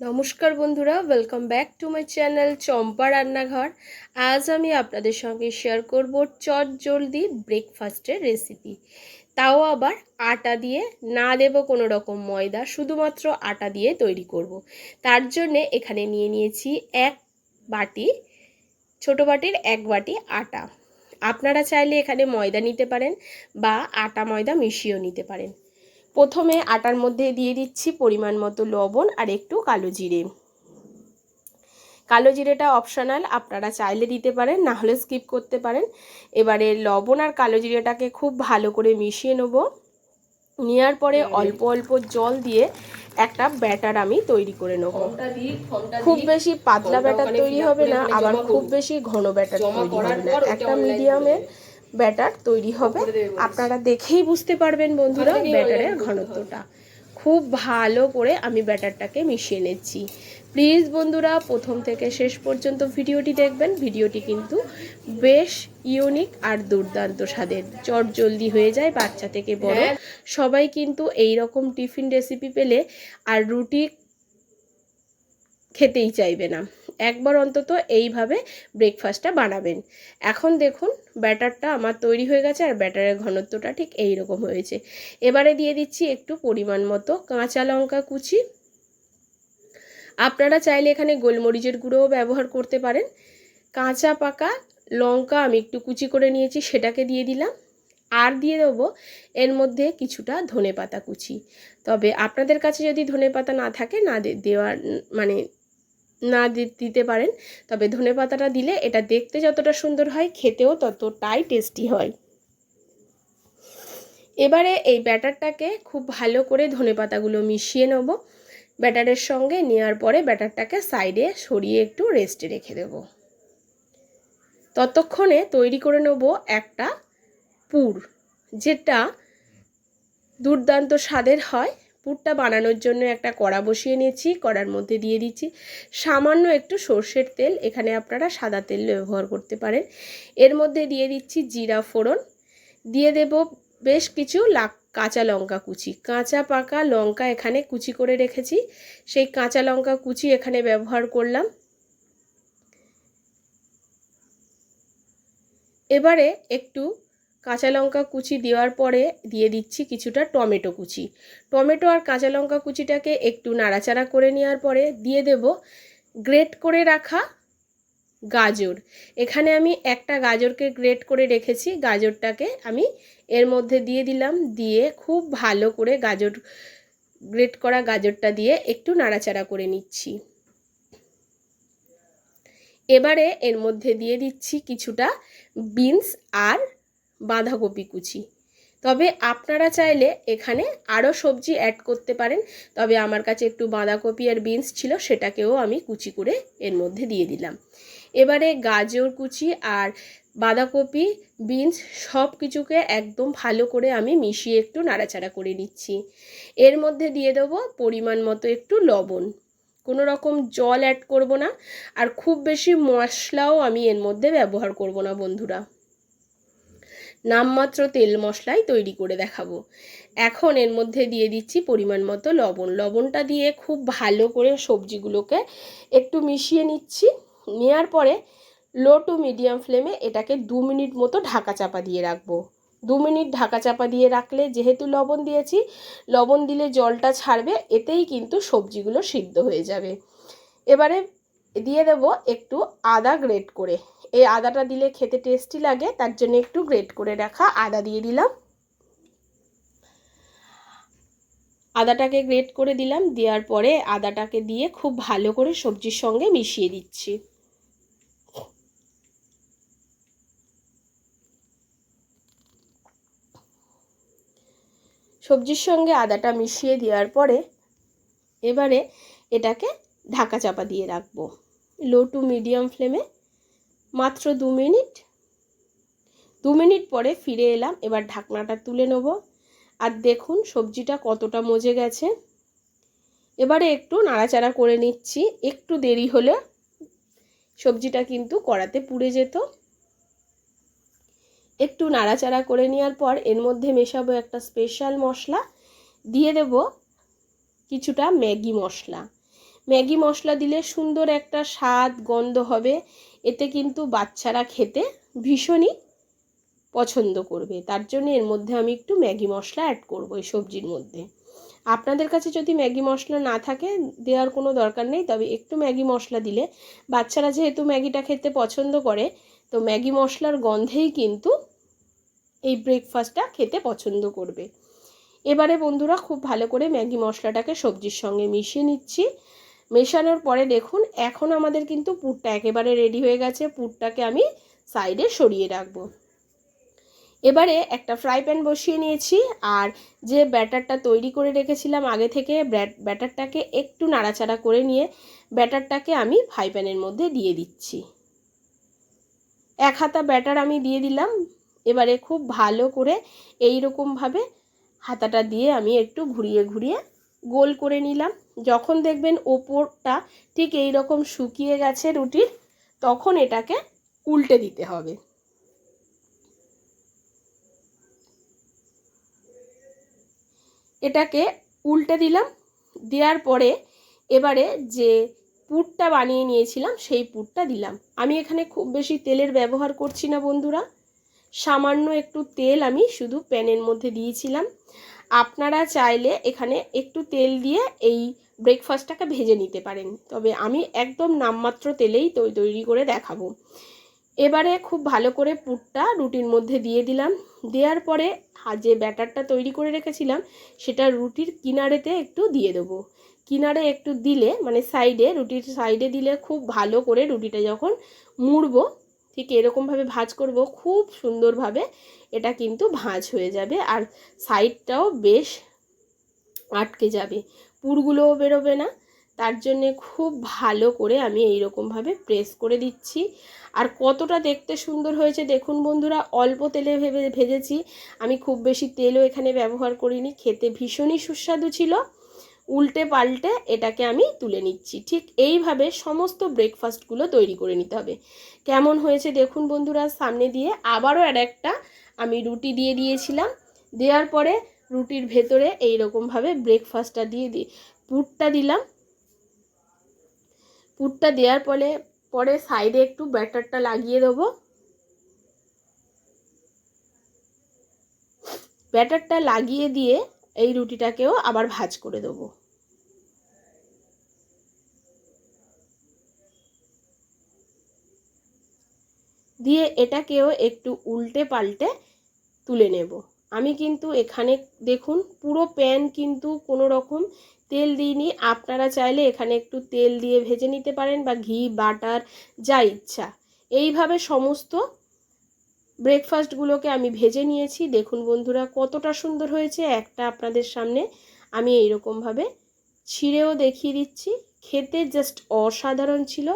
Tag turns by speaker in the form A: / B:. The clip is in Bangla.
A: নমস্কার বন্ধুরা, welcome back to my channel Champa Rannaghar. আজ আমি আপনাদের সঙ্গে শেয়ার করব চট জলদি ব্রেকফাস্টের রেসিপি, তাও আবার আটা দিয়ে, না দেব কোনো রকম ময়দা, শুধুমাত্র আটা দিয়ে তৈরি করব। তার জন্যে এখানে নিয়ে নিয়েছি এক বাটি, ছোটো বাটির এক বাটি আটা। আপনারা চাইলে এখানে ময়দা নিতে পারেন বা আটা ময়দা মিশিয়েও নিতে পারেন। প্রথমে আটার মধ্যে দিয়ে দিচ্ছি পরিমাণ মতো লবণ আর একটু কালো জিরে। কালো জিরেটা অপশনাল, আপনারা চাইলে দিতে পারেন, না হলে স্কিপ করতে পারেন। এবারে লবণ আর কালো জিরেটাকে খুব ভালো করে মিশিয়ে নেব। নেওয়ার পরে অল্প অল্প জল দিয়ে একটা ব্যাটার আমি তৈরি করে নেব। খুব বেশি পাতলা ব্যাটার তৈরি হবে না, আবার খুব বেশি ঘন ব্যাটার তৈরি হবে না, একটা মিডিয়ামের ব্যাটার তৈরি হবে। আপনারা দেখেই বুঝতে পারবেন বন্ধুরা ব্যাটারের ঘনত্বটা। খুব ভালো করে আমি ব্যাটারটাকে মিশিয়ে নিচ্ছি। প্লিজ বন্ধুরা প্রথম থেকে শেষ পর্যন্ত ভিডিওটি দেখবেন। ভিডিওটি কিন্তু বেশ ইউনিক আর দুর্দান্ত স্বাদের, চট জলদি হয়ে যায়, বাচ্চা থেকে বড় সবাই কিন্তু এই রকম টিফিন রেসিপি পেলে আর রুটি খেতেই চাইবে না। একবার অন্তত এইভাবে ব্রেকফাস্টটা বানাবেন। এখন দেখুন ব্যাটারটা আমার তৈরি হয়ে গেছে আর ব্যাটারের ঘনত্বটা ঠিক এই রকম হয়েছে। এবারে দিয়ে দিচ্ছি একটু পরিমাণ মতো কাঁচা লঙ্কা কুচি। আপনারা চাইলে এখানে গোলমরিচের গুঁড়োও ব্যবহার করতে পারেন। কাঁচা পাকা লঙ্কা আমি একটু কুচি করে নিয়েছি, সেটাকে দিয়ে দিলাম। আর দিয়ে দেবো এর মধ্যে কিছুটা ধনেপাতা কুচি। তবে আপনাদের কাছে যদি ধনেপাতা না থাকে, না দেওয়ার মানে না দিতে পারেন। তবে ধনেপাতাটা দিলে এটা দেখতে যতটা সুন্দর হয়, খেতেও ততটাই টেস্টি হয়। এবারে এই ব্যাটারটাকে খুব ভালো করে ধনেপাতাগুলো মিশিয়ে নেব ব্যাটারের সঙ্গে। নেওয়ার পরে ব্যাটারটাকে সাইডে সরিয়ে একটু রেস্টে রেখে দেব। ততক্ষণে তৈরি করে নেব একটা পুর, যেটা দুর্দান্ত স্বাদের হয়। পুরটা বানানোর জন্য একটা কড়া বসিয়ে নিয়েছি। কড়ার মধ্যে দিয়ে দিচ্ছি সামান্য একটু সর্ষের তেল, এখানে আপনারা সাদা তেল ব্যবহার করতে পারেন। এর মধ্যে দিয়ে দিচ্ছি জিরা ফোড়ন, দিয়ে দেব বেশ কিছু কাঁচা লঙ্কা কুচি। কাঁচা পাকা লঙ্কা এখানে কুচি করে রেখেছি, সেই কাঁচা লঙ্কা কুচি এখানে ব্যবহার করলাম। এবারে একটু কাঁচা লঙ্কা কুচি দেওয়ার পরে দিয়ে দিচ্ছি কিছুটা টমেটো কুচি। টমেটো আর কাঁচা লঙ্কা কুচিটাকে একটু নাড়াচাড়া করে নেওয়ার পরে দিয়ে দেব গ্রেট করে রাখা গাজর। এখানে আমি একটা গাজরকে গ্রেট করে রেখেছি, গাজরটাকে আমি এর মধ্যে দিয়ে দিলাম। দিয়ে খুব ভালো করে গ্রেট করা গাজরটা দিয়ে একটু নাড়াচাড়া করে নিচ্ছি। এবারে এর মধ্যে দিয়ে দিচ্ছি কিছুটা বিনস আর বাঁধাকপি কুচি। তবে আপনারা চাইলে এখানে আরও সবজি অ্যাড করতে পারেন, তবে আমার কাছে একটু বাঁধাকপি আর বিনস ছিল, সেটাকেও আমি কুচি করে এর মধ্যে দিয়ে দিলাম। এবারে গাজর কুচি আর বাঁধাকপি, বিনস সব কিছুকে একদম ভালো করে আমি মিশিয়ে একটু নাড়াচাড়া করে নিচ্ছি। এর মধ্যে দিয়ে দেবো পরিমাণ মতো একটু লবণ, কোনো রকম জল অ্যাড করব না, আর খুব বেশি মশলাও আমি এর মধ্যে ব্যবহার করব না বন্ধুরা। নামমাত্র তেল মশলাই তৈরি করে দেখাবো। এখন এর মধ্যে দিয়ে দিচ্ছি পরিমাণ মতো লবণ। লবণটা দিয়ে খুব ভালো করে সবজিগুলোকে একটু মিশিয়ে নিচ্ছি। নেওয়ার পরে লো টু মিডিয়াম ফ্লেমে এটাকে 2 মিনিট মতো ঢাকা চাপা দিয়ে রাখবো। 2 মিনিট ঢাকা চাপা দিয়ে রাখলে, যেহেতু লবণ দিয়েছি, লবণ দিলে জলটা ছাড়বে, এতেই কিন্তু সবজিগুলো সিদ্ধ হয়ে যাবে। এবারে দিয়ে দেব একটু আদা গ্রেট করে। এই আদাটা দিলে খেতে টেস্টি লাগে, তার জন্য একটু গ্রেট করে রাখা আদা দিয়ে দিলাম। আদাটাকে গ্রেট করে দিলাম। দেওয়ার পরে আদাটাকে দিয়ে খুব ভালো করে সবজির সঙ্গে মিশিয়ে দিচ্ছি। সবজির সঙ্গে আদাটা মিশিয়ে দেওয়ার পরে এবারে এটাকে ঢাকা চাপা দিয়ে রাখবো লো টু মিডিয়াম ফ্লেমে মাত্র 2 মিনিট। 2 মিনিট পরে ফিরে এলাম। এবার ঢাকনাটা তুলে নেব, আর দেখুন সবজিটা কতটা মজে গেছে। এবারে একটু নাড়াচাড়া করে নিচ্ছি। একটু দেরি হলে সবজিটা কিন্তু কড়াতে পুড়ে যেত। একটু নাড়াচাড়া করে নেওয়ার পর এর মধ্যে মেশাবো একটা স্পেশাল মশলা, দিয়ে দেব কিছুটা ম্যাগি মশলা। ম্যাগি মশলা দিলে সুন্দর একটা স্বাদ গন্ধ হবে, এতে কিন্তু বাচ্চারা খেতে ভীষণই পছন্দ করবে। তার জন্য এর মধ্যে আমি একটু ম্যাগি মশলা অ্যাড করব এই সবজির মধ্যে। আপনাদের কাছে যদি ম্যাগি মশলা না থাকে দেওয়ার কোনো দরকার নেই, তবে একটু ম্যাগি মশলা দিলে বাচ্চারা যেহেতু ম্যাগিটা খেতে পছন্দ করে, তো ম্যাগি মশলার গন্ধেই কিন্তু এই ব্রেকফাস্টটা খেতে পছন্দ করবে। এবারে বন্ধুরা খুব ভালো করে ম্যাগি মশলাটাকে সবজির সঙ্গে মিশিয়ে নিচ্ছি। মেশানোর পরে দেখুন এখন আমাদের কিন্তু পুরটা একেবারে রেডি হয়ে গেছে। পুরটাকে আমি সাইডে সরিয়ে রাখবো। এবারে একটা ফ্রাই প্যান বসিয়ে নিয়েছি, আর যে ব্যাটারটা তৈরি করে রেখেছিলাম আগে থেকে, ব্যাটারটাকে একটু নাড়াচাড়া করে নিয়ে ব্যাটারটাকে আমি ফ্রাই প্যানের মধ্যে দিয়ে দিচ্ছি। 1 হাতা ব্যাটার আমি দিয়ে দিলাম। এবারে খুব ভালো করে এই রকমভাবে হাতাটা দিয়ে আমি একটু ঘুরিয়ে ঘুরিয়ে গোল করে নিলাম। যখন দেখবেন ওপরটা ঠিক এই রকম শুকিয়ে গেছে রুটির, তখন এটাকে উল্টে দিতে হবে। এটাকে উল্টে দিলাম। দেওয়ার পরে এবারে যে পুরটা বানিয়ে নিয়েছিলাম সেই পুরটা দিলাম। আমি এখানে খুব বেশি তেলের ব্যবহার করছি না বন্ধুরা, সামান্য একটু তেল আমি শুধু প্যানের মধ্যে দিয়েছিলাম। আপনারা চাইলে এখানে একটু তেল দিয়ে এই ব্রেকফাস্টটাকে ভেজে নিতে পারেন, তবে আমি একদম নামমাত্র তেলেই তৈরি করে দেখাবো। এবারে খুব ভালো করে পুরটা রুটির মধ্যে দিয়ে দিলাম। দেওয়ার পরে যে ব্যাটারটা তৈরি করে রেখেছিলাম সেটা রুটির কিনারেতে একটু দিয়ে দেবো। কিনারে একটু দিলে মানে সাইডে, রুটির সাইডে দিলে খুব ভালো করে রুটিটা যখন মুড়বো ঠিক এরকমভাবে ভাঁজ করব, খুব সুন্দরভাবে এটা কিন্তু ভাঁজ হয়ে যাবে, আর সাইডটাও বেশ আটকে যাবে, পুরগুলোও বেরোবে না। তার জন্যে খুব ভালো করে আমি এই রকমভাবে প্রেস করে দিচ্ছি। আর কতটা দেখতে সুন্দর হয়েছে দেখুন বন্ধুরা, অল্প তেলে ভেজেছি আমি, খুব বেশি তেলও এখানে ব্যবহার করিনি, খেতে ভীষণই সুস্বাদু ছিল। উল্টে পাল্টে এটাকে আমি তুলে নিচ্ছি। ঠিক এইভাবে সমস্ত ব্রেকফাস্টগুলো তৈরি করে নিতে হবে। কেমন হয়েছে দেখুন বন্ধুরা, সামনে দিয়ে আবারও একটা আমি রুটি দিয়ে দিয়েছিলাম। দেওয়ার পরে রুটির ভেতরে এই রকমভাবে ব্রেকফাস্টটা দিয়ে পুরটা দিলাম। পুরটা দেওয়ার পরে সাইডে একটু ব্যাটারটা লাগিয়ে দেবো। ব্যাটারটা লাগিয়ে দিয়ে এই রুটিটাকেও আবার ভাঁজ করে দেবো। দিয়ে এটাকেও একটু উল্টে পাল্টে তুলে নেব। আমি কিন্তু এখানে দেখুন পুরো প্যান কিন্তু কোনো রকম তেল দিইনি। আপনারা চাইলে এখানে একটু তেল দিয়ে ভেজে নিতে পারেন, বা ঘি বাটার যা ইচ্ছা। এইভাবে সমস্ত ব্রেকফাস্টগুলোকে আমি ভেজে নিয়েছি। দেখুন বন্ধুরা কতটা সুন্দর হয়েছে। একটা আপনাদের সামনে আমি এইরকমভাবে ছিঁড়েও দেখিয়ে দিচ্ছি। খেতে জাস্ট অসাধারণ ছিল।